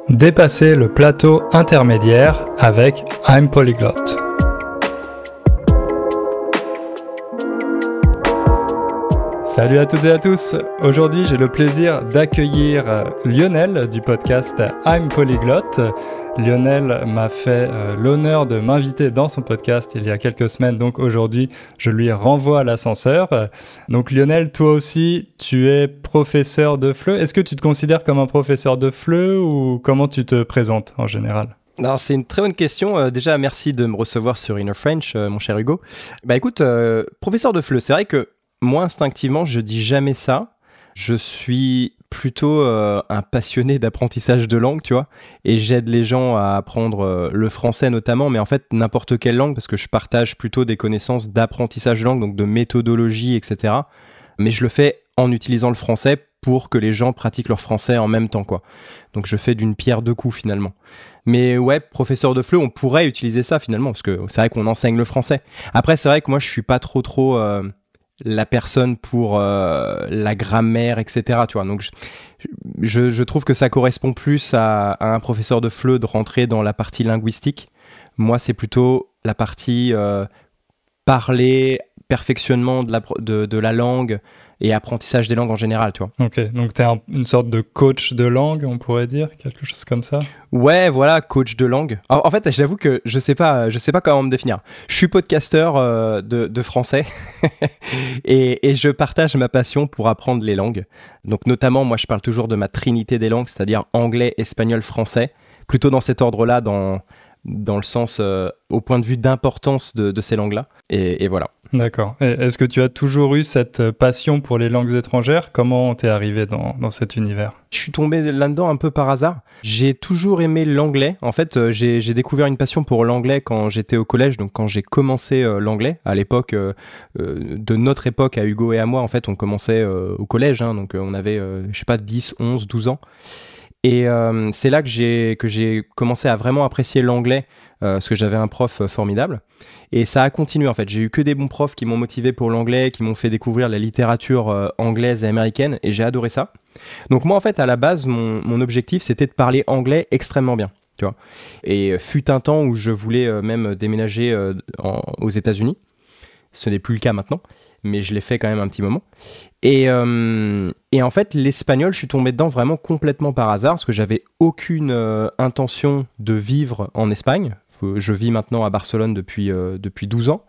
Dépasser le plateau intermédiaire avec I'm Polyglot. Salut à toutes et à tous. Aujourd'hui, j'ai le plaisir d'accueillir Lionel du podcast I'm Polyglot. Lionel m'a fait l'honneur de m'inviter dans son podcast il y a quelques semaines, donc aujourd'hui, je lui renvoie l'ascenseur. Donc Lionel, toi aussi, tu es professeur de FLE. Est-ce que tu te considères comme un professeur de FLE ou comment tu te présentes en général ? Alors, c'est une très bonne question. Déjà, merci de me recevoir sur Inner French, mon cher Hugo. Écoute, professeur de FLE, c'est vrai que moi, instinctivement, je dis jamais ça. Je suis plutôt un passionné d'apprentissage de langue, tu vois, et j'aide les gens à apprendre le français notamment, mais en fait, n'importe quelle langue, parce que je partage plutôt des connaissances d'apprentissage de langue, donc de méthodologie, etc. Mais je le fais en utilisant le français pour que les gens pratiquent leur français en même temps, quoi. Donc, je fais d'une pierre deux coups, finalement. Mais ouais, professeur de FLE, on pourrait utiliser ça, finalement, parce que c'est vrai qu'on enseigne le français. Après, c'est vrai que moi, je suis pas trop... la personne pour la grammaire, etc. Tu vois. Donc, je trouve que ça correspond plus à un professeur de FLE de rentrer dans la partie linguistique. Moi, c'est plutôt la partie parler, perfectionnement de la langue et apprentissage des langues en général, tu vois. Ok, donc tu es une sorte de coach de langue, on pourrait dire, quelque chose comme ça. Ouais, voilà, coach de langue. En fait, j'avoue que je sais pas comment me définir. Je suis podcasteur de français et je partage ma passion pour apprendre les langues. Donc notamment, moi, je parle toujours de ma trinité des langues, c'est-à-dire anglais, espagnol, français, plutôt dans cet ordre-là, dans le sens, au point de vue d'importance de ces langues-là. Et voilà. D'accord. Et est-ce que tu as toujours eu cette passion pour les langues étrangères ? Comment t'es arrivé dans cet univers ? Je suis tombé là-dedans un peu par hasard. J'ai toujours aimé l'anglais. En fait, j'ai découvert une passion pour l'anglais quand j'étais au collège, donc quand j'ai commencé l'anglais. À l'époque, de notre époque à Hugo et à moi, en fait, on commençait au collège, hein, donc on avait, 10, 11, 12 ans. Et c'est là que j'ai commencé à vraiment apprécier l'anglais, parce que j'avais un prof formidable. Et ça a continué en fait. J'ai eu que des bons profs qui m'ont motivé pour l'anglais, qui m'ont fait découvrir la littérature anglaise et américaine, et j'ai adoré ça. Donc moi en fait à la base, mon objectif c'était de parler anglais extrêmement bien, tu vois. Et fut un temps où je voulais même déménager aux États-Unis. Ce n'est plus le cas maintenant, mais je l'ai fait quand même un petit moment. Et en fait, l'espagnol, je suis tombé dedans vraiment complètement par hasard, parce que j'avais aucune intention de vivre en Espagne. Je vis maintenant à Barcelone depuis 12 ans.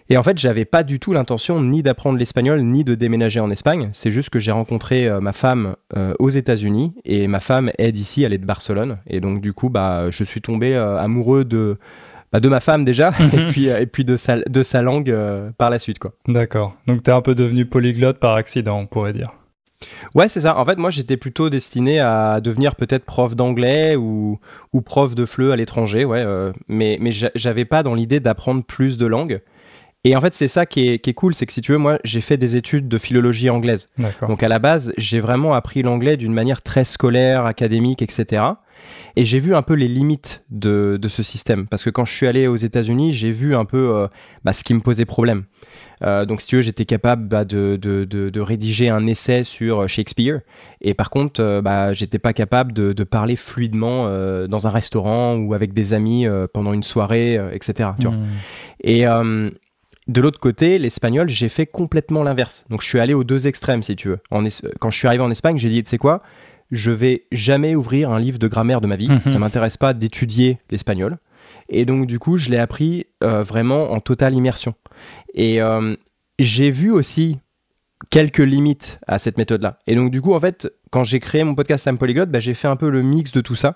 Et en fait, j'avais pas du tout l'intention ni d'apprendre l'espagnol, ni de déménager en Espagne. C'est juste que j'ai rencontré ma femme aux États-Unis, et ma femme aide ici, elle est de Barcelone. Et donc, du coup, je suis tombé amoureux de ma femme déjà, et puis de sa langue par la suite, quoi. D'accord. Donc t'es un peu devenu polyglotte par accident, on pourrait dire. Ouais, c'est ça. En fait, moi, j'étais plutôt destiné à devenir peut-être prof d'anglais ou prof de FLE à l'étranger, ouais. Mais j'avais pas dans l'idée d'apprendre plus de langues. Et en fait, c'est ça qui est cool, c'est que si tu veux, moi, j'ai fait des études de philologie anglaise. D'accord. Donc à la base, j'ai vraiment appris l'anglais d'une manière très scolaire, académique, etc. Et j'ai vu un peu les limites de ce système. Parce que quand je suis allé aux États-Unis, j'ai vu un peu ce qui me posait problème. Donc si tu veux, j'étais capable de rédiger un essai sur Shakespeare. Et par contre, j'étais pas capable de parler fluidement dans un restaurant ou avec des amis pendant une soirée, etc. Tu vois. Et de l'autre côté, l'espagnol, j'ai fait complètement l'inverse. Donc je suis allé aux deux extrêmes, si tu veux. Quand je suis arrivé en Espagne, j'ai dit, tu sais quoi ? Je vais jamais ouvrir un livre de grammaire de ma vie. Ça m'intéresse pas d'étudier l'espagnol. Et donc, du coup, je l'ai appris vraiment en totale immersion. Et j'ai vu aussi quelques limites à cette méthode-là. Et donc, du coup, en fait, quand j'ai créé mon podcast I'm Polyglot, j'ai fait un peu le mix de tout ça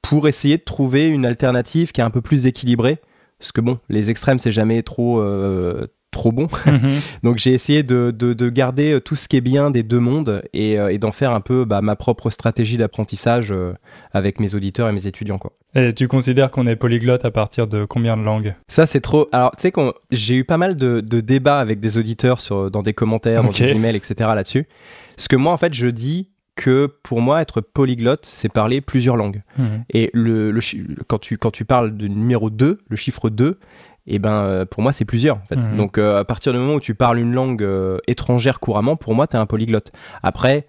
pour essayer de trouver une alternative qui est un peu plus équilibrée. Parce que bon, les extrêmes, c'est jamais trop bon. Donc j'ai essayé de garder tout ce qui est bien des deux mondes et d'en faire un peu ma propre stratégie d'apprentissage avec mes auditeurs et mes étudiants, quoi. Et tu considères qu'on est polyglotte à partir de combien de langues ? Ça, c'est trop... Alors, tu sais, j'ai eu pas mal de débats avec des auditeurs dans des commentaires, dans des emails, etc. là-dessus. Parce que moi, en fait, je dis que pour moi, être polyglotte, c'est parler plusieurs langues. Et quand tu parles de numéro 2, le chiffre 2, et pour moi, c'est plusieurs, en fait. Donc, à partir du moment où tu parles une langue étrangère couramment, pour moi, t'es un polyglotte. Après,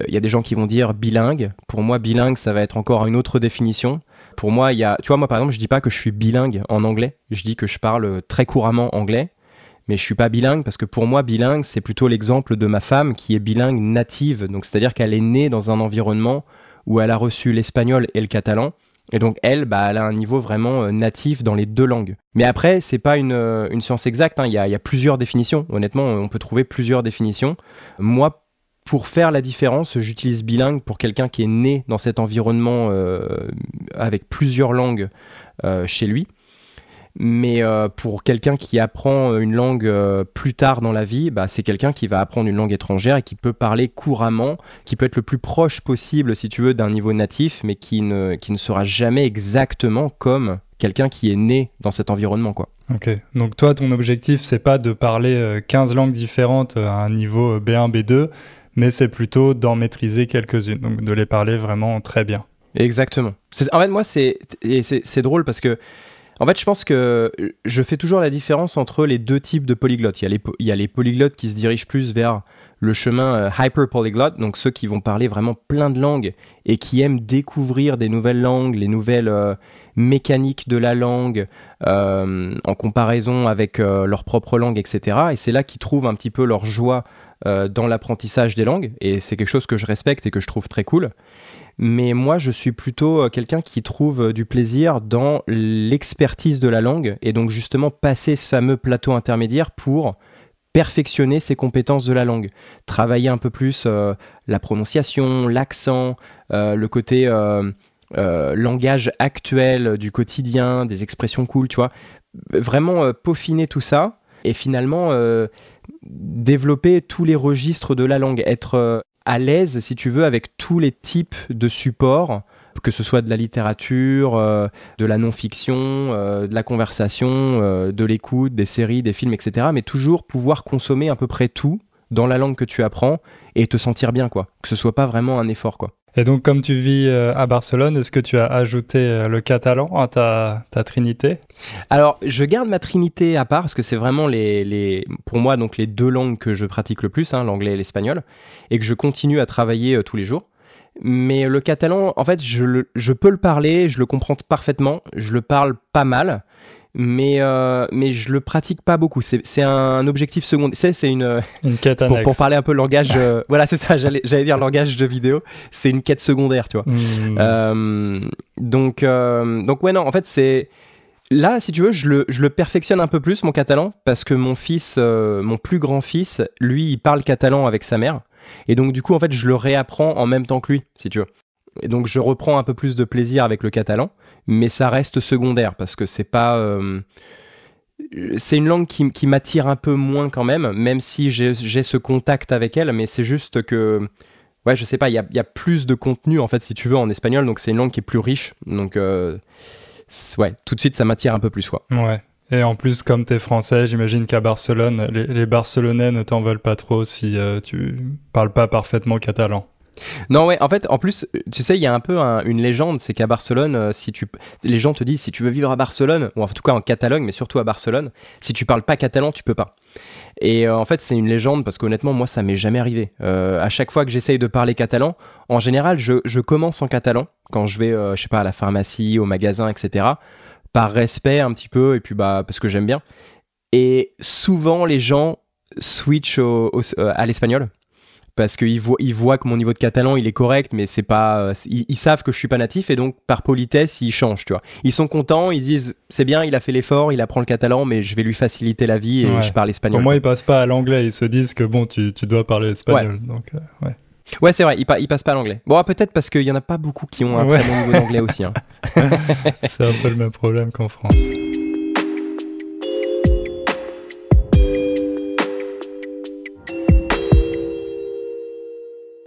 il y a des gens qui vont dire bilingue. Pour moi, bilingue, ça va être encore une autre définition. Pour moi, tu vois, moi par exemple, je dis pas que je suis bilingue en anglais. Je dis que je parle très couramment anglais, mais je suis pas bilingue parce que pour moi, bilingue, c'est plutôt l'exemple de ma femme qui est bilingue native. Donc, c'est-à-dire qu'elle est née dans un environnement où elle a reçu l'espagnol et le catalan. Et donc, elle a un niveau vraiment natif dans les deux langues. Mais après, c'est pas une science exacte, hein. Il y a plusieurs définitions. Honnêtement, on peut trouver plusieurs définitions. Moi, pour faire la différence, j'utilise bilingue pour quelqu'un qui est né dans cet environnement avec plusieurs langues chez lui. Mais pour quelqu'un qui apprend une langue plus tard dans la vie, c'est quelqu'un qui va apprendre une langue étrangère et qui peut parler couramment, qui peut être le plus proche possible, si tu veux, d'un niveau natif, mais qui ne sera jamais exactement comme quelqu'un qui est né dans cet environnement, quoi. Ok, donc toi, ton objectif, c'est pas de parler 15 langues différentes à un niveau B1, B2, mais c'est plutôt d'en maîtriser quelques-unes, donc de les parler vraiment très bien. Exactement. En fait, moi, c'est drôle parce que en fait, je pense que je fais toujours la différence entre les deux types de polyglottes. Il y a les polyglottes qui se dirigent plus vers le chemin hyper polyglotte, donc ceux qui vont parler vraiment plein de langues et qui aiment découvrir des nouvelles langues, les nouvelles mécaniques de la langue en comparaison avec leur propre langue, etc. Et c'est là qu'ils trouvent un petit peu leur joie dans l'apprentissage des langues. Et c'est quelque chose que je respecte et que je trouve très cool. Mais moi, je suis plutôt quelqu'un qui trouve du plaisir dans l'expertise de la langue et donc justement passer ce fameux plateau intermédiaire pour perfectionner ses compétences de la langue. Travailler un peu plus la prononciation, l'accent, le côté langage actuel du quotidien, des expressions cool, tu vois. Vraiment peaufiner tout ça et finalement développer tous les registres de la langue, être à l'aise, si tu veux, avec tous les types de supports, que ce soit de la littérature, de la non-fiction, de la conversation, de l'écoute, des séries, des films, etc. Mais toujours pouvoir consommer à peu près tout dans la langue que tu apprends et te sentir bien, quoi. Que ce soit pas vraiment un effort, quoi. Et donc, comme tu vis à Barcelone, est-ce que tu as ajouté le catalan à ta trinité ? Alors, je garde ma trinité à part parce que c'est vraiment pour moi donc les deux langues que je pratique le plus, hein, l'anglais et l'espagnol, et que je continue à travailler tous les jours. Mais le catalan, en fait, je peux le parler, je le comprends parfaitement, je le parle pas mal, mais je le pratique pas beaucoup. C'est un objectif secondaire. C'est une quête annexe. Pour parler un peu langage, voilà, c'est ça. J'allais dire langage de vidéo. C'est une quête secondaire, tu vois. Donc ouais, non. En fait, c'est là, si tu veux, je le perfectionne un peu plus mon catalan parce que mon fils, mon plus grand fils, lui, il parle catalan avec sa mère. Et donc, du coup, en fait, je le réapprends en même temps que lui, si tu veux. Et donc, je reprends un peu plus de plaisir avec le catalan, mais ça reste secondaire parce que c'est pas... c'est une langue qui m'attire un peu moins quand même si j'ai ce contact avec elle, mais c'est juste que... Ouais, je sais pas, il y a plus de contenu, en fait, si tu veux, en espagnol, donc c'est une langue qui est plus riche. Donc, ouais, tout de suite, ça m'attire un peu plus, quoi. Ouais. Et en plus, comme t'es français, j'imagine qu'à Barcelone, les Barcelonais ne t'en veulent pas trop si tu parles pas parfaitement catalan. Non, ouais, en fait, en plus, tu sais, il y a un peu une légende, c'est qu'à Barcelone, les gens te disent, si tu veux vivre à Barcelone, ou en tout cas en Catalogne, mais surtout à Barcelone, si tu parles pas catalan, tu peux pas. Et en fait, c'est une légende parce qu'honnêtement, moi, ça m'est jamais arrivé. À chaque fois que j'essaye de parler catalan, en général, je commence en catalan, quand je vais, je sais pas, à la pharmacie, au magasin, etc., par respect un petit peu, et puis parce que j'aime bien. Et souvent, les gens switchent à l'espagnol. Parce qu'ils voient que mon niveau de catalan, il est correct, mais c'est pas, ils savent que je suis pas natif, et donc, par politesse, ils changent, tu vois. Ils sont contents, ils disent, c'est bien, il a fait l'effort, il apprend le catalan, mais je vais lui faciliter la vie et je parle espagnol. Pour moi, ils passent pas à l'anglais, ils se disent que bon, tu dois parler espagnol, ouais. Donc, ouais. Ouais, c'est vrai, ils passent pas à l'anglais. Bon, peut-être parce qu'il y en a pas beaucoup qui ont un très bon niveau d'anglais aussi, hein. C'est un peu le même problème qu'en France.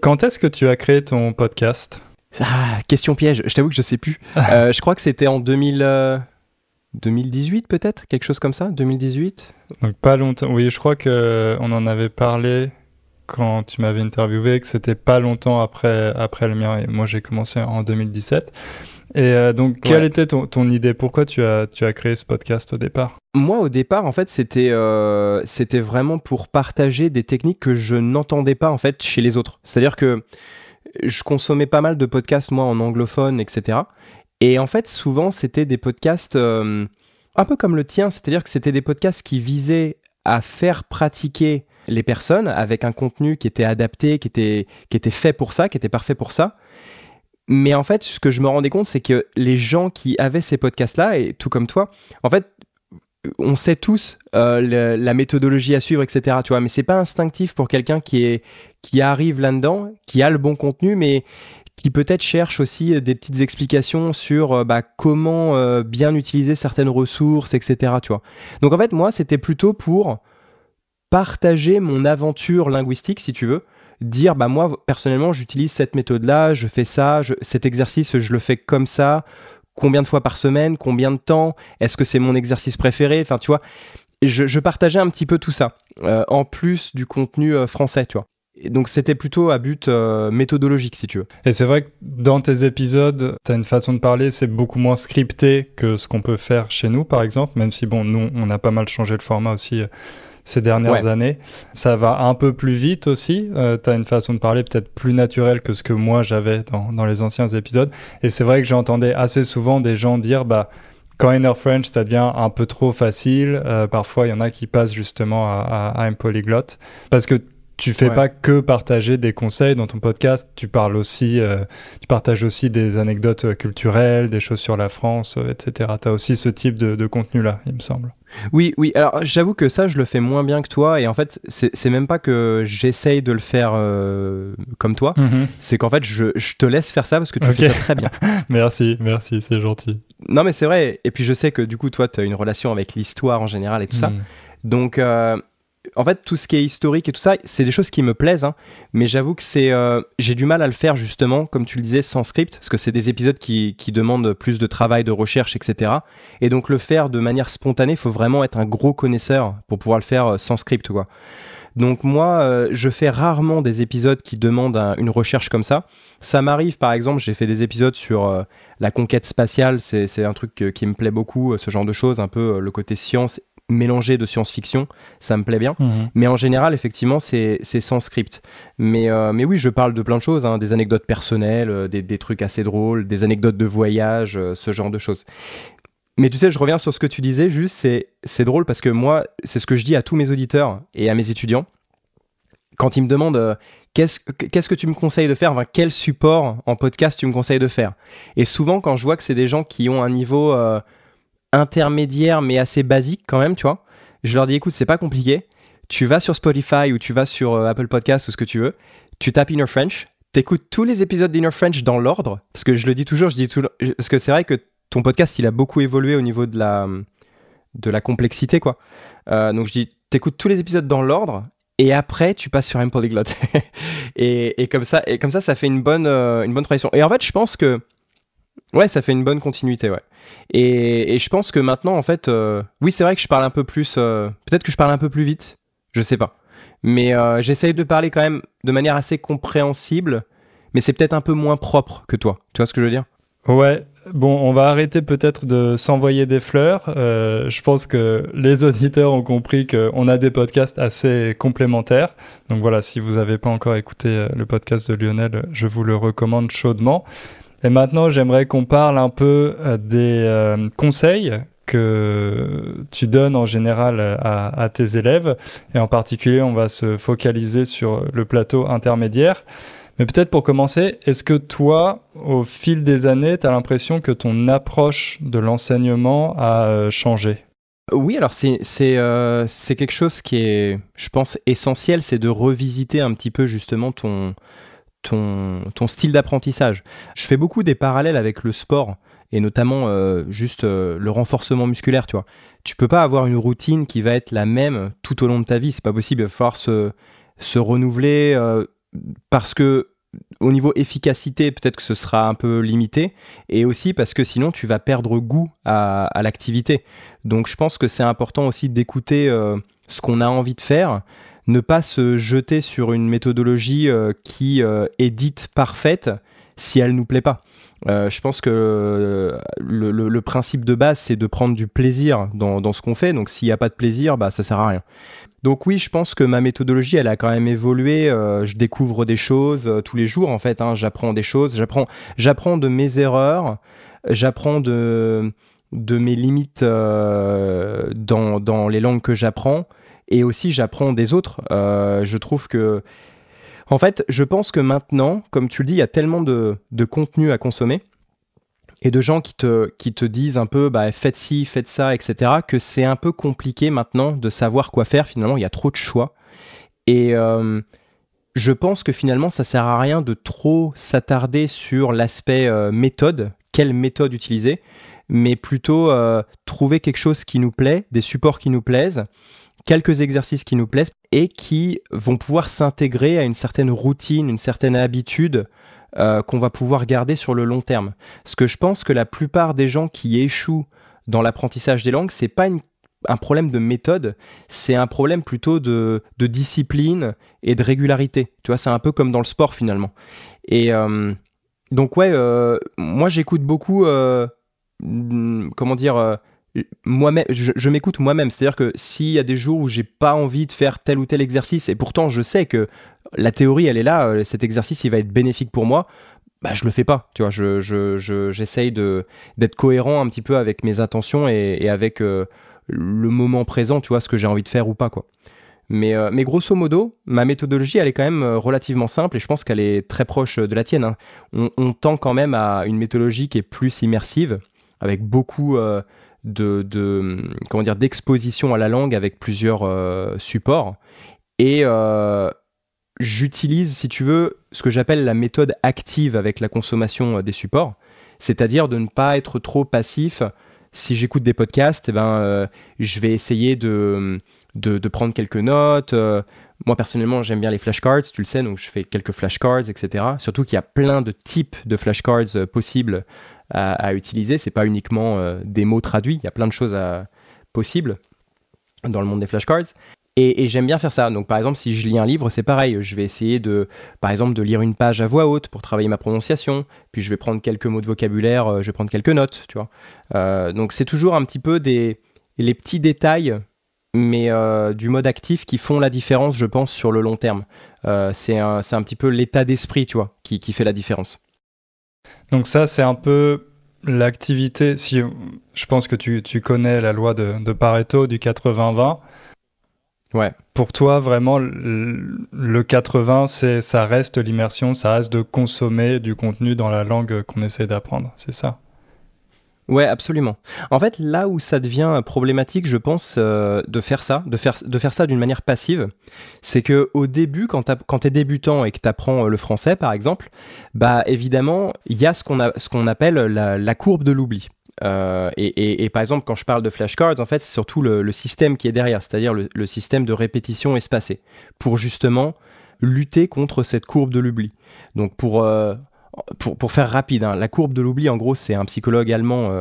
Quand est-ce que tu as créé ton podcast ? Question piège, je t'avoue que je sais plus. Je crois que c'était en 2018 peut-être, quelque chose comme ça, 2018. Donc pas longtemps, oui, je crois qu'on en avait parlé quand tu m'avais interviewé, que c'était pas longtemps après le mien, et moi j'ai commencé en 2017. Et donc, quelle était ton idée? Pourquoi tu as créé ce podcast au départ? Moi, au départ, en fait, c'était vraiment pour partager des techniques que je n'entendais pas en fait chez les autres. C'est-à-dire que je consommais pas mal de podcasts, moi, en anglophone, etc. Et en fait, souvent, c'était des podcasts un peu comme le tien, c'est-à-dire que c'était des podcasts qui visaient à faire pratiquer les personnes avec un contenu qui était adapté, qui était fait pour ça, qui était parfait pour ça. Mais en fait, ce que je me rendais compte, c'est que les gens qui avaient ces podcasts-là, et tout comme toi, en fait, on sait tous la méthodologie à suivre, etc. Tu vois, mais c'est pas instinctif pour quelqu'un qui arrive là-dedans, qui a le bon contenu, mais qui peut-être cherche aussi des petites explications sur comment bien utiliser certaines ressources, etc. Tu vois. Donc en fait, moi, c'était plutôt pour partager mon aventure linguistique, si tu veux. Dire, moi, personnellement, j'utilise cette méthode-là, je fais ça, cet exercice, je le fais comme ça. Combien de fois par semaine? Combien de temps? Est-ce que c'est mon exercice préféré? Enfin, tu vois, je partageais un petit peu tout ça, en plus du contenu français, tu vois. Et donc, c'était plutôt à but méthodologique, si tu veux. Et c'est vrai que dans tes épisodes, tu as une façon de parler, c'est beaucoup moins scripté que ce qu'on peut faire chez nous, par exemple, même si, nous, on a pas mal changé le format aussi ces dernières années. Ça va un peu plus vite aussi. Tu as une façon de parler peut-être plus naturelle que ce que moi j'avais dans les anciens épisodes. Et c'est vrai que j'entendais assez souvent des gens dire quand Inner French, ça devient un peu trop facile. Parfois, il y en a qui passent justement à I'm Polyglot. Parce que tu fais pas que partager des conseils dans ton podcast, tu partages aussi des anecdotes culturelles, des choses sur la France, etc. Tu as aussi ce type de contenu-là, il me semble. Oui. Alors, j'avoue que ça, je le fais moins bien que toi. Et en fait, c'est même pas que j'essaye de le faire comme toi. Mm-hmm. C'est qu'en fait, je te laisse faire ça parce que tu fais ça très bien. Merci, c'est gentil. Non, mais c'est vrai. Et puis, je sais que du coup, toi, tu as une relation avec l'histoire en général et tout ça. Donc, en fait, tout ce qui est historique et tout ça, c'est des choses qui me plaisent, hein, mais j'avoue que j'ai du mal à le faire justement, comme tu le disais, sans script, parce que c'est des épisodes qui demandent plus de travail, de recherche, etc. Et donc le faire de manière spontanée, il faut vraiment être un gros connaisseur pour pouvoir le faire sans script, quoi. Donc moi, je fais rarement des épisodes qui demandent une recherche comme ça. Ça m'arrive, par exemple, j'ai fait des épisodes sur la conquête spatiale, c'est un truc qui me plaît beaucoup, ce genre de choses, un peu le côté science mélangé de science-fiction, ça me plaît bien. Mais en général, effectivement, c'est sans script. Mais oui, je parle de plein de choses, hein, des anecdotes personnelles, des trucs assez drôles, des anecdotes de voyage, ce genre de choses. Mais tu sais, je reviens sur ce que tu disais, juste, c'est drôle parce que moi, c'est ce que je dis à tous mes auditeurs et à mes étudiants. Quand ils me demandent qu'est-ce que tu me conseilles de faire, quel support en podcast tu me conseilles de faire. Et souvent, quand je vois que c'est des gens qui ont un niveau intermédiaire mais assez basique quand même, tu vois, je leur dis écoute, c'est pas compliqué, tu vas sur Spotify ou tu vas sur Apple Podcast ou ce que tu veux, tu tapes Inner French, t'écoutes tous les épisodes d'Inner French dans l'ordre, parce que je le dis toujours, parce que c'est vrai que ton podcast il a beaucoup évolué au niveau de la complexité, quoi. Donc je dis t'écoutes tous les épisodes dans l'ordre et après tu passes sur I'm Polyglot. et comme ça ça fait une bonne tradition. Et en fait je pense que ça fait une bonne continuité, ouais. Et je pense que maintenant, en fait, oui, c'est vrai que je parle un peu plus, peut-être que je parle un peu plus vite, je sais pas. Mais j'essaye de parler quand même de manière assez compréhensible, mais c'est peut-être un peu moins propre que toi. Tu vois ce que je veux dire? Ouais, bon, on va arrêter peut-être de s'envoyer des fleurs. Je pense que les auditeurs ont compris qu'on a des podcasts assez complémentaires. Donc voilà, si vous n'avez pas encore écouté le podcast de Lionel, je vous le recommande chaudement. Et maintenant, j'aimerais qu'on parle un peu des conseils que tu donnes en général à tes élèves. Et en particulier, on va se focaliser sur le plateau intermédiaire. Mais peut-être pour commencer, est-ce que toi, au fil des années, tu as l'impression que ton approche de l'enseignement a changé? Oui, alors c'est quelque chose qui est, je pense, essentiel, c'est de revisiter un petit peu justement ton style d'apprentissage. Je fais beaucoup des parallèles avec le sport et notamment le renforcement musculaire, tu vois. Tu peux pas avoir une routine qui va être la même tout au long de ta vie, c'est pas possible, il va falloir se renouveler parce que au niveau efficacité, peut-être que ce sera un peu limité et aussi parce que sinon tu vas perdre goût à l'activité. Donc je pense que c'est important aussi d'écouter ce qu'on a envie de faire, ne pas se jeter sur une méthodologie qui est dite parfaite si elle nous plaît pas. Je pense que le principe de base, c'est de prendre du plaisir dans ce qu'on fait. Donc, s'il n'y a pas de plaisir, bah, ça sert à rien. Donc oui, je pense que ma méthodologie, elle a quand même évolué. Je découvre des choses tous les jours, en fait. J'apprends des choses. J'apprends de mes erreurs. J'apprends de mes limites dans les langues que j'apprends. Et aussi, j'apprends des autres. Je trouve que... En fait, je pense que maintenant, comme tu le dis, il y a tellement de contenu à consommer et de gens qui te disent un peu bah, faites ci, faites ça, etc., que c'est un peu compliqué maintenant de savoir quoi faire. Finalement, il y a trop de choix. Et je pense que finalement, ça sert à rien de trop s'attarder sur l'aspect méthode, quelle méthode utiliser, mais plutôt trouver quelque chose qui nous plaît, des supports qui nous plaisent, quelques exercices qui nous plaisent et qui vont pouvoir s'intégrer à une certaine routine, une certaine habitude qu'on va pouvoir garder sur le long terme. Parce que je pense que la plupart des gens qui échouent dans l'apprentissage des langues, c'est pas un problème de méthode, c'est un problème plutôt de discipline et de régularité. Tu vois, c'est un peu comme dans le sport finalement. Et donc ouais, moi j'écoute beaucoup, comment dire... moi-même, je m'écoute moi-même, c'est-à-dire que s'il y a des jours où j'ai pas envie de faire tel ou tel exercice et pourtant je sais que la théorie elle est là, cet exercice il va être bénéfique pour moi, bah je le fais pas, tu vois, j'essaye d'être cohérent un petit peu avec mes intentions et avec le moment présent, tu vois, ce que j'ai envie de faire ou pas quoi. Mais grosso modo, ma méthodologie elle est quand même relativement simple et je pense qu'elle est très proche de la tienne, hein. On tend quand même à une méthodologie qui est plus immersive avec beaucoup comment dire, d'exposition à la langue avec plusieurs supports. Et j'utilise, si tu veux, ce que j'appelle la méthode active avec la consommation des supports, c'est-à-dire de ne pas être trop passif. Si j'écoute des podcasts, je vais essayer de prendre quelques notes. Moi, personnellement, j'aime bien les flashcards, tu le sais, donc je fais quelques flashcards, etc. Surtout qu'il y a plein de types de flashcards possibles à utiliser. C'est pas uniquement des mots traduits, il y a plein de choses possibles dans le monde des flashcards. Et j'aime bien faire ça. Donc, par exemple, si je lis un livre, c'est pareil. Je vais essayer par exemple, de lire une page à voix haute pour travailler ma prononciation. Puis, je vais prendre quelques mots de vocabulaire, je vais prendre quelques notes, tu vois. Donc, c'est toujours un petit peu les petits détails, mais du mode actif qui font la différence, je pense, sur le long terme. C'est un petit peu l'état d'esprit, tu vois, qui fait la différence. Donc ça, c'est un peu l'activité. Si je pense que tu connais la loi de Pareto du 80-20. Ouais. Pour toi, vraiment, le 80, ça reste l'immersion, ça reste de consommer du contenu dans la langue qu'on essaie d'apprendre, c'est ça? Ouais, absolument. En fait, là où ça devient problématique, je pense, de faire ça d'une manière passive, c'est que au début, quand tu es débutant et que tu apprends le français, par exemple, bah évidemment, il y a ce qu'on appelle la courbe de l'oubli. Et par exemple, quand je parle de flashcards, en fait, c'est surtout le système qui est derrière, c'est-à-dire le système de répétition espacée, pour justement lutter contre cette courbe de l'oubli. Donc pour faire rapide, hein, la courbe de l'oubli, en gros, c'est un psychologue allemand,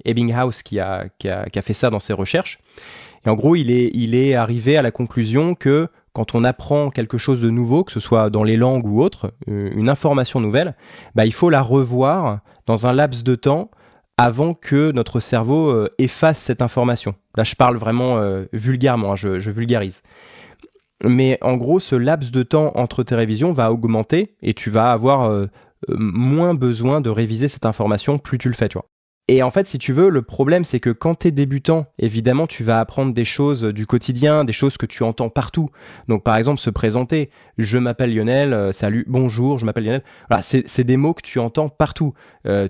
Ebbinghaus, qui a fait ça dans ses recherches. Et en gros, il est arrivé à la conclusion que quand on apprend quelque chose de nouveau, que ce soit dans les langues ou autre, une information nouvelle, bah, il faut la revoir dans un laps de temps avant que notre cerveau efface cette information. Là, je parle vraiment vulgairement, hein, je vulgarise. Mais en gros, ce laps de temps entre tes révisions va augmenter et tu vas avoir moins besoin de réviser cette information, plus tu le fais, tu vois. Et en fait, si tu veux, le problème, c'est que quand tu es débutant, évidemment, tu vas apprendre des choses du quotidien, des choses que tu entends partout. Donc, par exemple, se présenter. Je m'appelle Lionel, salut, bonjour, je m'appelle Lionel. Voilà, c'est des mots que tu entends partout.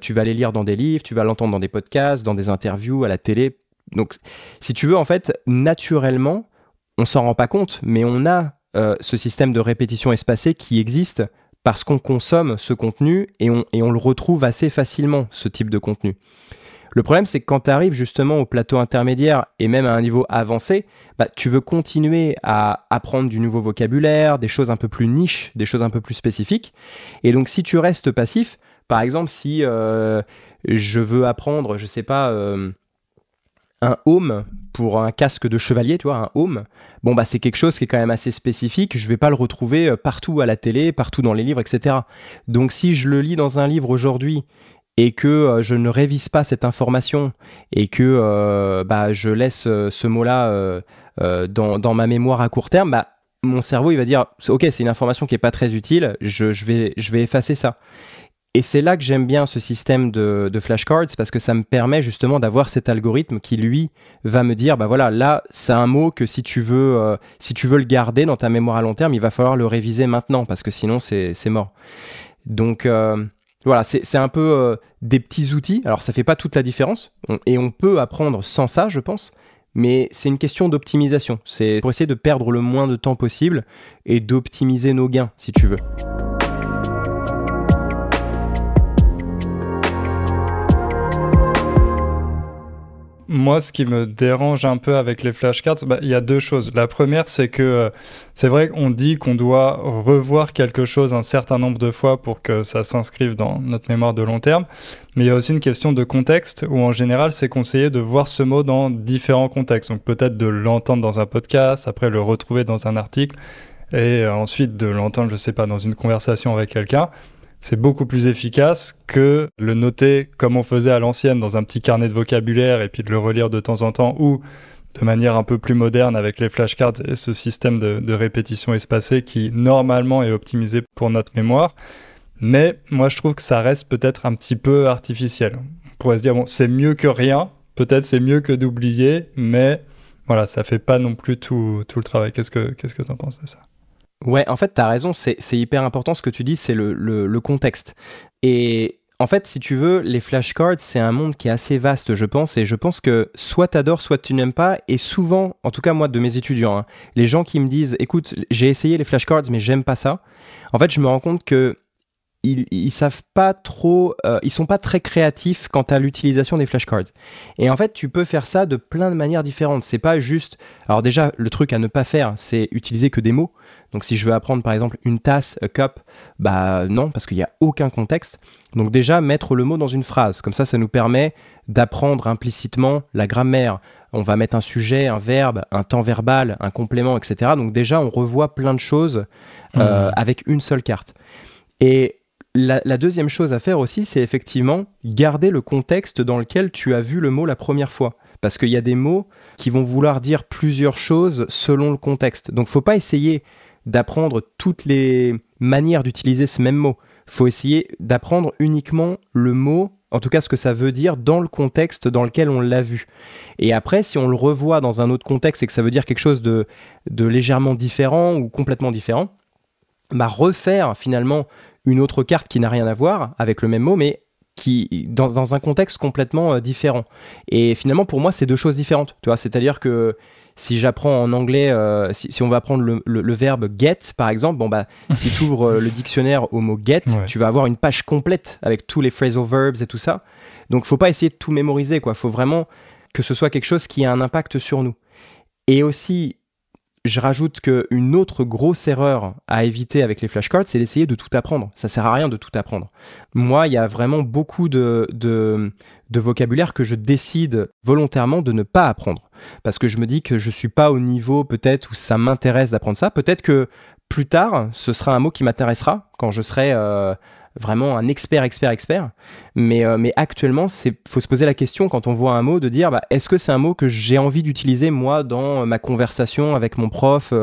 Tu vas les lire dans des livres, tu vas l'entendre dans des podcasts, dans des interviews, à la télé. Donc, si tu veux, en fait, naturellement, on s'en rend pas compte, mais on a ce système de répétition espacée qui existe parce qu'on consomme ce contenu et on le retrouve assez facilement, ce type de contenu. Le problème, c'est que quand tu arrives justement au plateau intermédiaire et même à un niveau avancé, bah, tu veux continuer à apprendre du nouveau vocabulaire, des choses un peu plus niches, des choses un peu plus spécifiques. Et donc, si tu restes passif, par exemple, si je veux apprendre, je sais pas, un home pour un casque de chevalier, tu vois, un home, bon, bah, c'est quelque chose qui est quand même assez spécifique. Je vais pas le retrouver partout à la télé, partout dans les livres, etc. Donc, si je le lis dans un livre aujourd'hui et que je ne révise pas cette information et que bah, je laisse ce mot-là dans ma mémoire à court terme, bah, mon cerveau, il va dire « Ok, c'est une information qui n'est pas très utile, je vais effacer ça ». Et c'est là que j'aime bien ce système de flashcards parce que ça me permet justement d'avoir cet algorithme qui, lui, va me dire, bah voilà, là, c'est un mot que si tu veux le garder dans ta mémoire à long terme, il va falloir le réviser maintenant parce que sinon, c'est mort. Donc, voilà, c'est un peu des petits outils. Alors, ça fait pas toute la différence et on peut apprendre sans ça, je pense. Mais c'est une question d'optimisation. C'est pour essayer de perdre le moins de temps possible et d'optimiser nos gains, si tu veux. Moi, ce qui me dérange un peu avec les flashcards, il y a deux choses. La première, c'est que c'est vrai qu'on dit qu'on doit revoir quelque chose un certain nombre de fois pour que ça s'inscrive dans notre mémoire de long terme. Mais il y a aussi une question de contexte où, en général, c'est conseillé de voir ce mot dans différents contextes. Donc peut-être de l'entendre dans un podcast, après le retrouver dans un article, et ensuite de l'entendre, je sais pas, dans une conversation avec quelqu'un. C'est beaucoup plus efficace que le noter comme on faisait à l'ancienne dans un petit carnet de vocabulaire et puis de le relire de temps en temps ou de manière un peu plus moderne avec les flashcards et ce système de répétition espacée qui normalement est optimisé pour notre mémoire. Mais moi je trouve que ça reste peut-être un petit peu artificiel. On pourrait se dire bon, c'est mieux que rien, peut-être c'est mieux que d'oublier, mais voilà, ça fait pas non plus tout le travail. Qu'est-ce que t'en penses de ça ? Ouais, en fait, tu as raison, c'est hyper important ce que tu dis, c'est le contexte. Et en fait, si tu veux, les flashcards, c'est un monde qui est assez vaste, je pense, et je pense que soit tu adores, soit tu n'aimes pas, et souvent, en tout cas moi, de mes étudiants, les gens qui me disent, écoute, j'ai essayé les flashcards, mais j'aime pas ça, en fait, je me rends compte que ils savent pas trop, ils sont pas très créatifs quant à l'utilisation des flashcards. Et en fait, tu peux faire ça de plein de manières différentes. C'est pas juste. Alors déjà, le truc à ne pas faire, c'est utiliser que des mots. Donc si je veux apprendre par exemple une tasse, a cup, bah non, parce qu'il n'y a aucun contexte. Donc déjà, mettre le mot dans une phrase. Comme ça nous permet d'apprendre implicitement la grammaire. On va mettre un sujet, un verbe, un temps verbal, un complément, etc. Donc déjà, on revoit plein de choses avec une seule carte. Et la deuxième chose à faire aussi, c'est effectivement garder le contexte dans lequel tu as vu le mot la première fois. Parce qu'il y a des mots qui vont vouloir dire plusieurs choses selon le contexte. Donc, il ne faut pas essayer d'apprendre toutes les manières d'utiliser ce même mot. Il faut essayer d'apprendre uniquement le mot, en tout cas ce que ça veut dire dans le contexte dans lequel on l'a vu. Et après, si on le revoit dans un autre contexte et que ça veut dire quelque chose de légèrement différent ou complètement différent, bah refaire finalement une autre carte qui n'a rien à voir avec le même mot, mais qui dans un contexte complètement différent. Et finalement, pour moi, c'est deux choses différentes. Tu vois, c'est-à-dire que si j'apprends en anglais, si on va apprendre le verbe get, par exemple, bon bah, si tu ouvres le dictionnaire au mot get, ouais, tu vas avoir une page complète avec tous les phrasal verbs et tout ça. Donc, faut pas essayer de tout mémoriser, quoi. Faut vraiment que ce soit quelque chose qui a un impact sur nous. Et aussi, je rajoute qu'une autre grosse erreur à éviter avec les flashcards, c'est d'essayer de tout apprendre. Ça sert à rien de tout apprendre. Moi, il y a vraiment beaucoup de vocabulaire que je décide volontairement de ne pas apprendre. Parce que je me dis que je ne suis pas au niveau peut-être où ça m'intéresse d'apprendre ça. Peut-être que plus tard, ce sera un mot qui m'intéressera quand je serai vraiment un expert. Mais actuellement, faut se poser la question quand on voit un mot de dire est-ce que c'est un mot que j'ai envie d'utiliser moi dans ma conversation avec mon prof,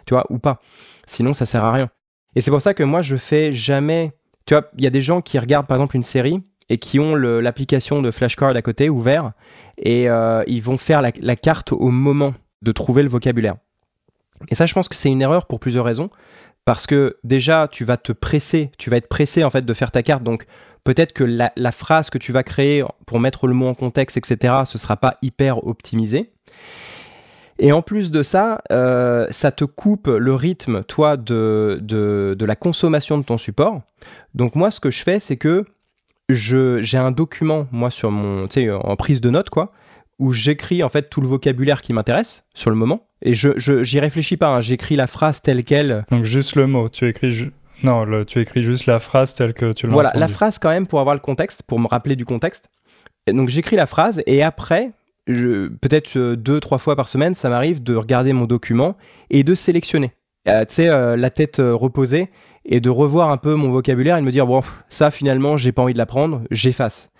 tu vois, ou pas. Sinon, ça sert à rien. Et c'est pour ça que moi, je fais jamais. Tu vois, il y a des gens qui regardent par exemple une série et qui ont l'application de flashcard à côté ouvert et ils vont faire la carte au moment de trouver le vocabulaire. Et ça, je pense que c'est une erreur pour plusieurs raisons. Parce que déjà, tu vas être pressé en fait de faire ta carte. Donc peut-être que la phrase que tu vas créer pour mettre le mot en contexte, etc., ce ne sera pas hyper optimisé. Et en plus de ça, ça te coupe le rythme, toi, de la consommation de ton support. Donc moi, ce que je fais, c'est que j'ai un document, moi, sur mon, en prise de notes, quoi, où j'écris en fait tout le vocabulaire qui m'intéresse sur le moment. Et j'y réfléchis pas, hein. J'écris la phrase telle qu'elle. Donc juste le mot, tu écris juste la phrase telle que tu l'as Voilà, entendue. La phrase quand même pour avoir le contexte, pour me rappeler du contexte. Et donc j'écris la phrase et après, peut-être 2-3 fois par semaine, ça m'arrive de regarder mon document et de sélectionner. Tu sais, la tête reposée et de revoir un peu mon vocabulaire et de me dire, bon, ça finalement, j'ai pas envie de l'apprendre, j'efface.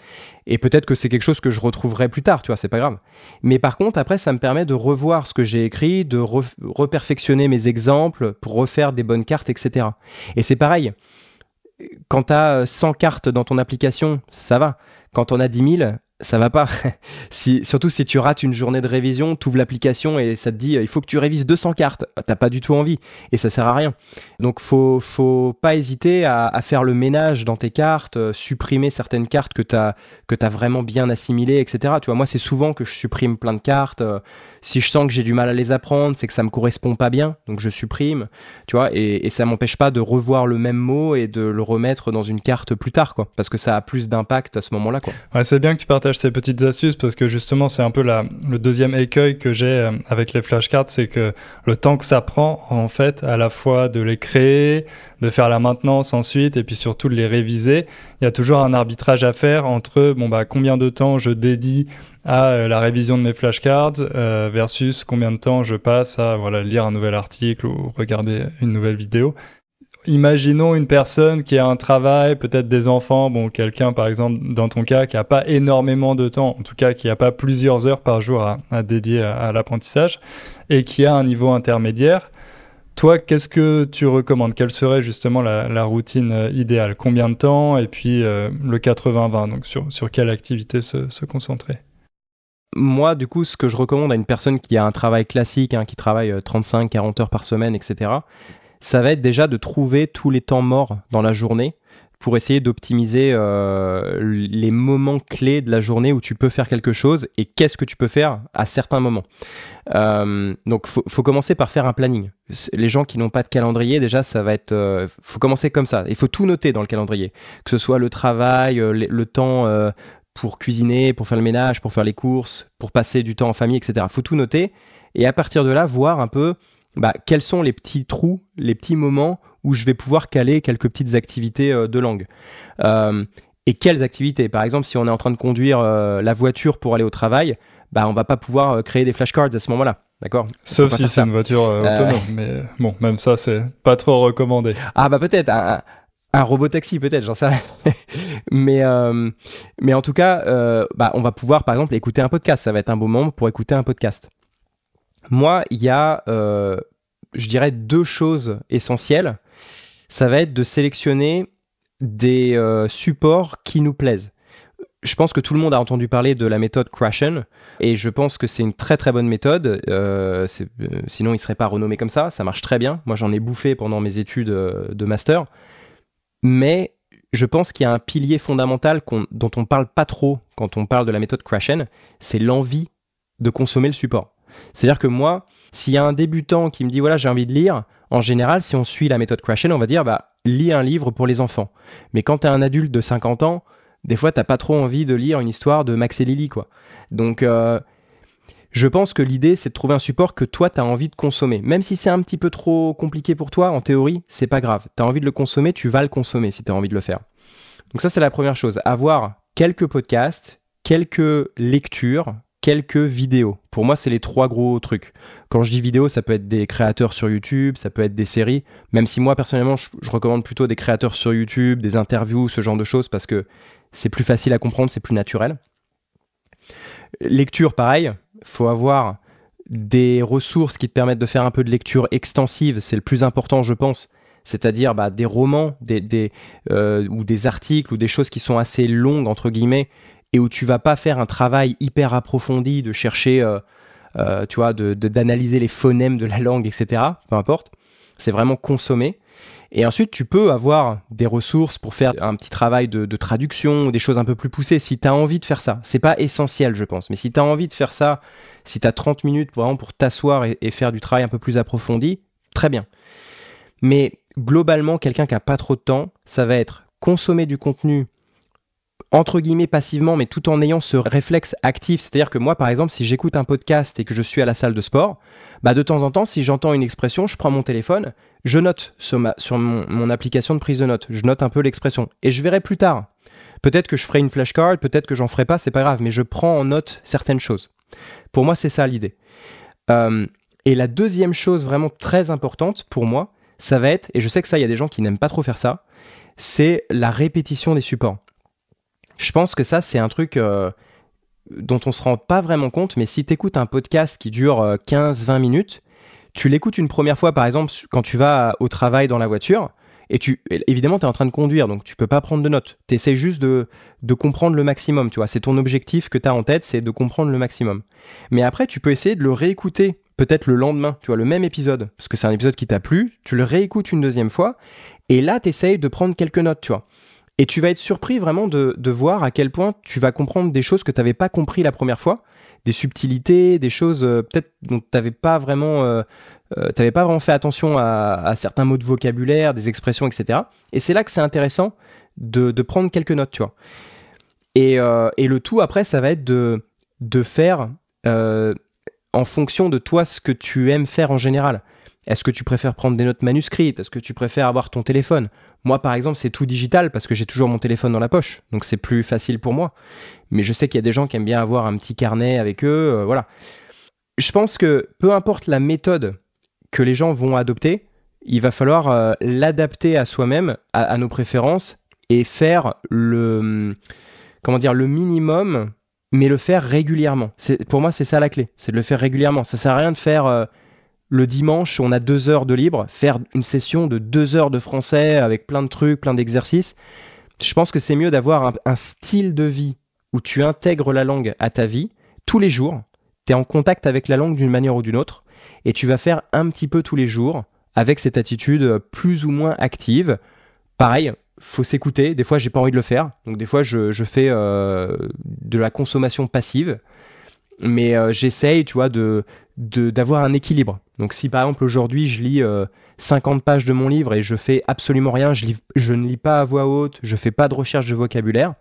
Et peut-être que c'est quelque chose que je retrouverai plus tard, tu vois, c'est pas grave. Mais par contre, après, ça me permet de revoir ce que j'ai écrit, de reperfectionner mes exemples pour refaire des bonnes cartes, etc. Et c'est pareil, quand tu as 100 cartes dans ton application, ça va. Quand on a 10 000, ça va pas. Surtout si tu rates une journée de révision, tu ouvres l'application et ça te dit il faut que tu révises 200 cartes. T'as pas du tout envie et ça sert à rien. Donc faut pas hésiter à faire le ménage dans tes cartes, supprimer certaines cartes que t'as vraiment bien assimilées, etc. Tu vois, moi c'est souvent que je supprime plein de cartes. Si je sens que j'ai du mal à les apprendre, c'est que ça me correspond pas bien, donc je supprime. Tu vois, et ça m'empêche pas de revoir le même mot et de le remettre dans une carte plus tard, quoi, parce que ça a plus d'impact à ce moment-là, quoi. Ouais, c'est bien que tu partages ces petites astuces parce que justement c'est un peu le deuxième écueil que j'ai avec les flashcards, c'est que le temps que ça prend en fait à la fois de les créer, de faire la maintenance ensuite et puis surtout de les réviser, il y a toujours un arbitrage à faire entre combien de temps je dédie à la révision de mes flashcards versus combien de temps je passe à lire un nouvel article ou regarder une nouvelle vidéo. Imaginons une personne qui a un travail, peut-être des enfants, quelqu'un par exemple dans ton cas qui n'a pas énormément de temps, en tout cas qui n'a pas plusieurs heures par jour à dédier à l'apprentissage et qui a un niveau intermédiaire. Toi, qu'est-ce que tu recommandes ? Quelle serait justement la routine idéale ? Combien de temps ? Et puis le 80-20, donc sur quelle activité se concentrer ? Moi, du coup, ce que je recommande à une personne qui a un travail classique, qui travaille 35-40 heures par semaine, etc., ça va être déjà de trouver tous les temps morts dans la journée pour essayer d'optimiser les moments clés de la journée où tu peux faire quelque chose et qu'est-ce que tu peux faire à certains moments. Donc, faut commencer par faire un planning. Les gens qui n'ont pas de calendrier, déjà, ça va être... faut commencer comme ça. Il faut tout noter dans le calendrier, que ce soit le travail, le temps... pour cuisiner, pour faire le ménage, pour faire les courses, pour passer du temps en famille, etc. Il faut tout noter et à partir de là, voir un peu quels sont les petits trous, les petits moments où je vais pouvoir caler quelques petites activités de langue. Et quelles activités ? Par exemple, si on est en train de conduire la voiture pour aller au travail, on va pas pouvoir créer des flashcards à ce moment-là. D'accord ? Sauf si c'est une voiture autonome. Mais bon, même ça, c'est pas trop recommandé. Ah peut-être un robot-taxi, peut-être, j'en sais rien. mais en tout cas, on va pouvoir, par exemple, écouter un podcast. Ça va être un bon moment pour écouter un podcast. Moi, il y a, je dirais, 2 choses essentielles. Ça va être de sélectionner des supports qui nous plaisent. Je pense que tout le monde a entendu parler de la méthode Krashen et je pense que c'est une très très bonne méthode. Sinon, il ne serait pas renommé comme ça. Ça marche très bien. Moi, j'en ai bouffé pendant mes études de master. Mais je pense qu'il y a un pilier fondamental dont on ne parle pas trop quand on parle de la méthode Krashen, c'est l'envie de consommer le support. C'est-à-dire que moi, s'il y a un débutant qui me dit « voilà, j'ai envie de lire », en général, si on suit la méthode Krashen, on va dire « lis un livre pour les enfants ». Mais quand tu es un adulte de 50 ans, des fois, tu n'as pas trop envie de lire une histoire de Max et Lily, quoi. Donc, je pense que l'idée, c'est de trouver un support que toi, tu as envie de consommer. Même si c'est un petit peu trop compliqué pour toi, en théorie, c'est pas grave. Tu as envie de le consommer, tu vas le consommer si tu as envie de le faire. Donc ça, c'est la première chose. Avoir quelques podcasts, quelques lectures, quelques vidéos. Pour moi, c'est les 3 gros trucs. Quand je dis vidéo, ça peut être des créateurs sur YouTube, ça peut être des séries. Même si moi, personnellement, je recommande plutôt des créateurs sur YouTube, des interviews, ce genre de choses, parce que c'est plus facile à comprendre, c'est plus naturel. Lecture, pareil. Faut avoir des ressources qui te permettent de faire un peu de lecture extensive. C'est le plus important, je pense. C'est-à-dire des romans ou des articles ou des choses qui sont assez longues, entre guillemets, et où tu vas pas faire un travail hyper approfondi de chercher, d'analyser les phonèmes de la langue, etc. Peu importe. C'est vraiment consommer. Et ensuite, tu peux avoir des ressources pour faire un petit travail de traduction ou des choses un peu plus poussées si tu as envie de faire ça. C'est pas essentiel, je pense. Mais si tu as envie de faire ça, si tu as 30 minutes vraiment pour t'asseoir et faire du travail un peu plus approfondi, très bien. Mais globalement, quelqu'un qui n'a pas trop de temps, ça va être consommer du contenu entre guillemets passivement, mais tout en ayant ce réflexe actif. C'est-à-dire que moi, par exemple, si j'écoute un podcast et que je suis à la salle de sport, de temps en temps, si j'entends une expression, je prends mon téléphone, je note sur mon application de prise de notes, je note un peu l'expression et je verrai plus tard. Peut-être que je ferai une flashcard, peut-être que j'en ferai pas, c'est pas grave, mais je prends en note certaines choses. Pour moi, c'est ça l'idée. Et la deuxième chose vraiment très importante pour moi, ça va être, et je sais que ça, il y a des gens qui n'aiment pas trop faire ça, c'est la répétition des supports. Je pense que ça, c'est un truc dont on ne se rend pas vraiment compte, mais si tu écoutes un podcast qui dure 15-20 minutes, tu l'écoutes une première fois, par exemple, quand tu vas au travail dans la voiture, et évidemment, tu es en train de conduire, donc tu peux pas prendre de notes. Tu essaies juste de comprendre le maximum, tu vois. C'est ton objectif que tu as en tête, c'est de comprendre le maximum. Mais après, tu peux essayer de le réécouter, peut-être le lendemain, tu vois, le même épisode, parce que c'est un épisode qui t'a plu, tu le réécoutes une deuxième fois, et là, tu essayes de prendre quelques notes, tu vois. Et tu vas être surpris vraiment de voir à quel point tu vas comprendre des choses que tu n'avais pas compris la première fois, des subtilités, des choses peut-être dont tu n'avais pas vraiment fait attention à certains mots de vocabulaire, des expressions, etc. Et c'est là que c'est intéressant de prendre quelques notes, tu vois. Et le tout, après, ça va être de faire en fonction de toi ce que tu aimes faire en général. Est-ce que tu préfères prendre des notes manuscrites ? Est-ce que tu préfères avoir ton téléphone ? Moi, par exemple, c'est tout digital parce que j'ai toujours mon téléphone dans la poche. Donc, c'est plus facile pour moi. Mais je sais qu'il y a des gens qui aiment bien avoir un petit carnet avec eux. Voilà. Je pense que peu importe la méthode que les gens vont adopter, il va falloir l'adapter à soi-même, à nos préférences et faire le minimum, mais le faire régulièrement. Pour moi, c'est ça la clé. C'est de le faire régulièrement. Ça ne sert à rien de faire... le dimanche, on a 2 heures de libre, faire une session de 2 heures de français avec plein de trucs, plein d'exercices. Je pense que c'est mieux d'avoir un style de vie où tu intègres la langue à ta vie tous les jours. Tu es en contact avec la langue d'une manière ou d'une autre et tu vas faire un petit peu tous les jours avec cette attitude plus ou moins active. Pareil, faut s'écouter. Des fois, j'ai pas envie de le faire. Donc, des fois, je fais de la consommation passive. Mais j'essaye, tu vois, d'avoir un équilibre. Donc si par exemple aujourd'hui je lis 50 pages de mon livre et je fais absolument rien, je ne lis pas à voix haute, je fais pas de recherche de vocabulaire,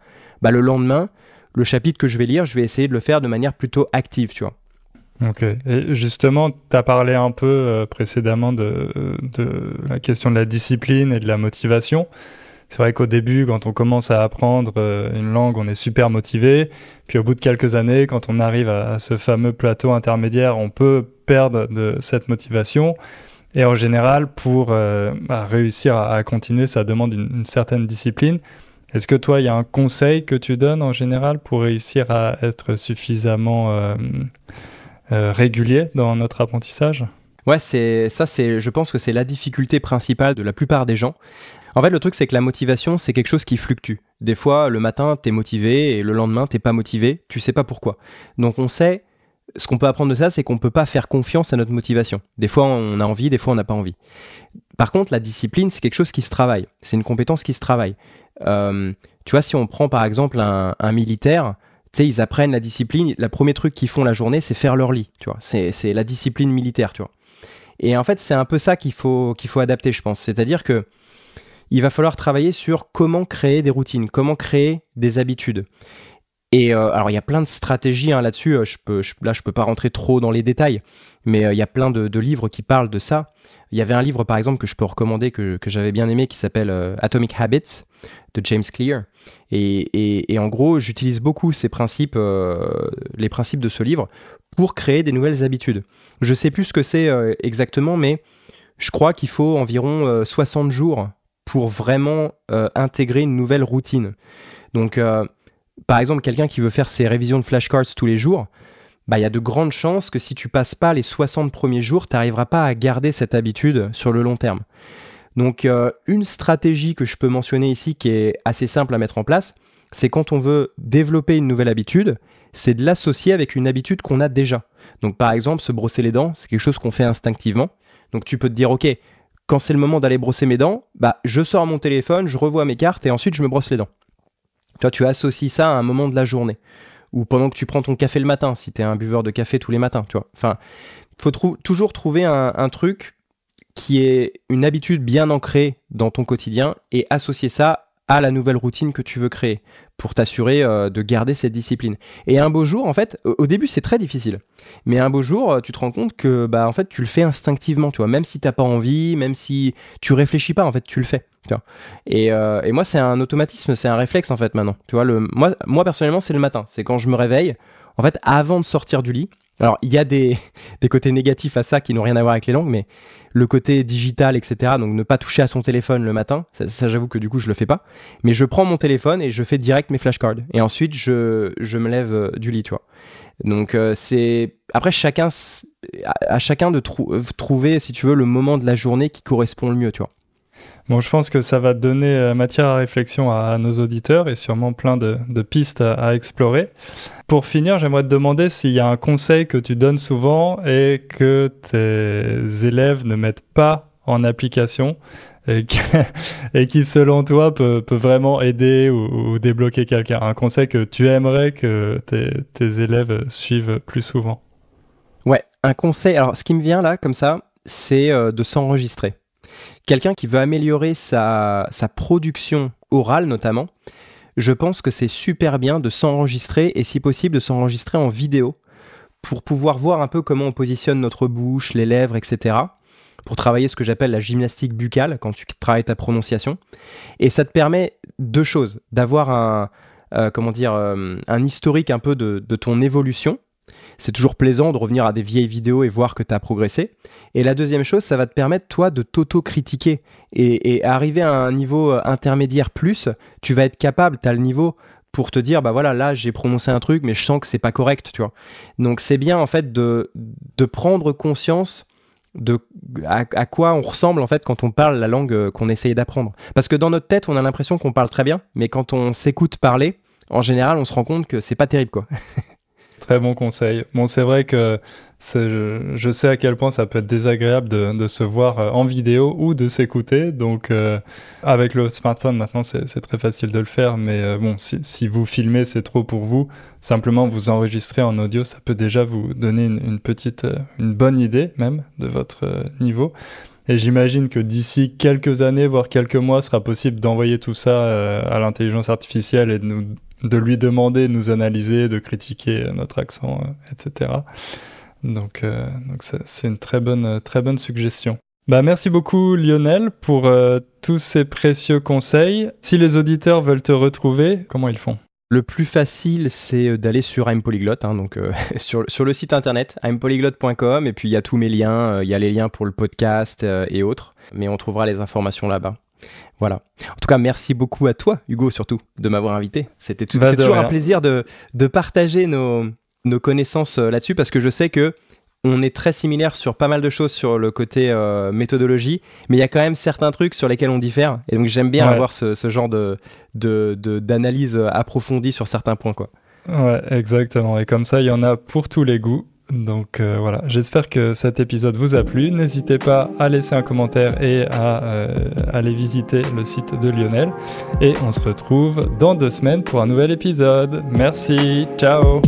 bah le lendemain, le chapitre que je vais lire, je vais essayer de le faire de manière plutôt active, tu vois. Ok. Et justement, tu as parlé un peu précédemment de la question de la discipline et de la motivation. C'est vrai qu'au début, quand on commence à apprendre une langue, on est super motivé. Puis au bout de quelques années, quand on arrive à ce fameux plateau intermédiaire, on peut perdre de cette motivation. Et en général, pour réussir à continuer, ça demande une certaine discipline. Est-ce que toi, il y a un conseil que tu donnes en général pour réussir à être suffisamment régulier dans notre apprentissage ? Ouais, je pense que c'est la difficulté principale de la plupart des gens. En fait, le truc, c'est que la motivation, c'est quelque chose qui fluctue. Des fois, le matin, t'es motivé et le lendemain, t'es pas motivé. Tu sais pas pourquoi. Donc, on sait, ce qu'on peut apprendre de ça, c'est qu'on peut pas faire confiance à notre motivation. Des fois, on a envie, des fois, on n'a pas envie. Par contre, la discipline, c'est quelque chose qui se travaille. C'est une compétence qui se travaille. Tu vois, si on prend par exemple un militaire, tu sais, ils apprennent la discipline. Le premier truc qu'ils font la journée, c'est faire leur lit. Tu vois, c'est la discipline militaire, tu vois. Et en fait, c'est un peu ça qu'il faut adapter, je pense. C'est-à-dire que il va falloir travailler sur comment créer des routines, comment créer des habitudes. Et alors, il y a plein de stratégies là-dessus. Je peux pas rentrer trop dans les détails, mais il y a plein de livres qui parlent de ça. Il y avait un livre, par exemple, que je peux recommander, que j'avais bien aimé, qui s'appelle Atomic Habits, de James Clear. Et en gros, j'utilise beaucoup ces principes, les principes de ce livre, pour créer des nouvelles habitudes. Je sais plus ce que c'est exactement, mais je crois qu'il faut environ 60 jours pour vraiment intégrer une nouvelle routine. Donc, par exemple, quelqu'un qui veut faire ses révisions de flashcards tous les jours, bah, y a de grandes chances que si tu passes pas les 60 premiers jours, tu n'arriveras pas à garder cette habitude sur le long terme. Donc, une stratégie que je peux mentionner ici qui est assez simple à mettre en place, c'est quand on veut développer une nouvelle habitude, c'est de l'associer avec une habitude qu'on a déjà. Donc, par exemple, se brosser les dents, c'est quelque chose qu'on fait instinctivement. Donc, tu peux te dire, ok, quand c'est le moment d'aller brosser mes dents, bah, je sors mon téléphone, je revois mes cartes et ensuite je me brosse les dents. Toi, tu associes ça à un moment de la journée. Ou pendant que tu prends ton café le matin, si tu es un buveur de café tous les matins, tu vois. Enfin, il faut toujours trouver un truc qui est une habitude bien ancrée dans ton quotidien et associer ça à la nouvelle routine que tu veux créer pour t'assurer de garder cette discipline. Et un beau jour, en fait, au début, c'est très difficile. Mais un beau jour, tu te rends compte que en fait, tu le fais instinctivement, tu vois, même si tu n'as pas envie, même si tu réfléchis pas, en fait, tu le fais. Tu vois. Et moi, c'est un automatisme, c'est un réflexe, en fait, maintenant. Tu vois, moi, personnellement, c'est le matin. C'est quand je me réveille, en fait, avant de sortir du lit. Alors, il y a des côtés négatifs à ça qui n'ont rien à voir avec les langues, mais le côté digital, etc., donc ne pas toucher à son téléphone le matin, ça j'avoue que du coup, je le fais pas. Mais je prends mon téléphone et je fais direct mes flashcards. Et ensuite, je me lève du lit, tu vois. Donc, c'est... Après, à chacun de trouver, si tu veux, le moment de la journée qui correspond le mieux, tu vois. Bon, je pense que ça va donner matière à réflexion à nos auditeurs et sûrement plein de pistes à explorer. Pour finir, j'aimerais te demander s'il y a un conseil que tu donnes souvent et que tes élèves ne mettent pas en application et qui, selon toi, peut vraiment aider ou débloquer quelqu'un. Un conseil que tu aimerais que tes élèves suivent plus souvent. Ouais, un conseil. Alors, ce qui me vient là, comme ça, c'est de s'enregistrer. Quelqu'un qui veut améliorer sa production orale notamment, je pense que c'est super bien de s'enregistrer et si possible de s'enregistrer en vidéo pour pouvoir voir un peu comment on positionne notre bouche, les lèvres, etc. Pour travailler ce que j'appelle la gymnastique buccale quand tu travailles ta prononciation. Et ça te permet deux choses, d'avoir un historique un peu de ton évolution. C'est toujours plaisant de revenir à des vieilles vidéos et voir que tu as progressé. Et la deuxième chose, ça va te permettre, toi, de t'auto-critiquer. Et arriver à un niveau intermédiaire plus, tu vas être capable, tu as le niveau pour te dire, bah voilà, là, j'ai prononcé un truc, mais je sens que c'est pas correct, tu vois. Donc, c'est bien, en fait, de prendre conscience à quoi on ressemble, en fait, quand on parle la langue qu'on essaye d'apprendre. Parce que dans notre tête, on a l'impression qu'on parle très bien, mais quand on s'écoute parler, en général, on se rend compte que c'est pas terrible, quoi. Très bon conseil. Bon, c'est vrai que je sais à quel point ça peut être désagréable de se voir en vidéo ou de s'écouter. Donc, avec le smartphone, maintenant, c'est très facile de le faire. Mais bon, si vous filmez, c'est trop pour vous. Simplement, vous enregistrer en audio, ça peut déjà vous donner une bonne idée même de votre niveau. Et j'imagine que d'ici quelques années, voire quelques mois, sera possible d'envoyer tout ça à l'intelligence artificielle et de lui demander de nous analyser, de critiquer notre accent, etc. Donc c'est une très bonne suggestion. Merci beaucoup Lionel pour tous ces précieux conseils. Si les auditeurs veulent te retrouver, comment ils font ? Le plus facile, c'est d'aller sur I'm Polyglot, donc sur le site internet impolyglot.com, et puis il y a tous mes liens, il y a les liens pour le podcast et autres, mais on trouvera les informations là-bas. Voilà. En tout cas, merci beaucoup à toi, Hugo, surtout, de m'avoir invité. C'est toujours un plaisir de partager nos connaissances là-dessus, parce que je sais que on est très similaires sur pas mal de choses sur le côté méthodologie, mais il y a quand même certains trucs sur lesquels on diffère. Et donc, j'aime bien avoir ce genre d'analyse approfondie sur certains points, quoi. Ouais, exactement. Et comme ça, il y en a pour tous les goûts. Donc voilà, j'espère que cet épisode vous a plu. N'hésitez pas à laisser un commentaire et à aller visiter le site de Lionel. Et on se retrouve dans 2 semaines pour un nouvel épisode. Merci, ciao!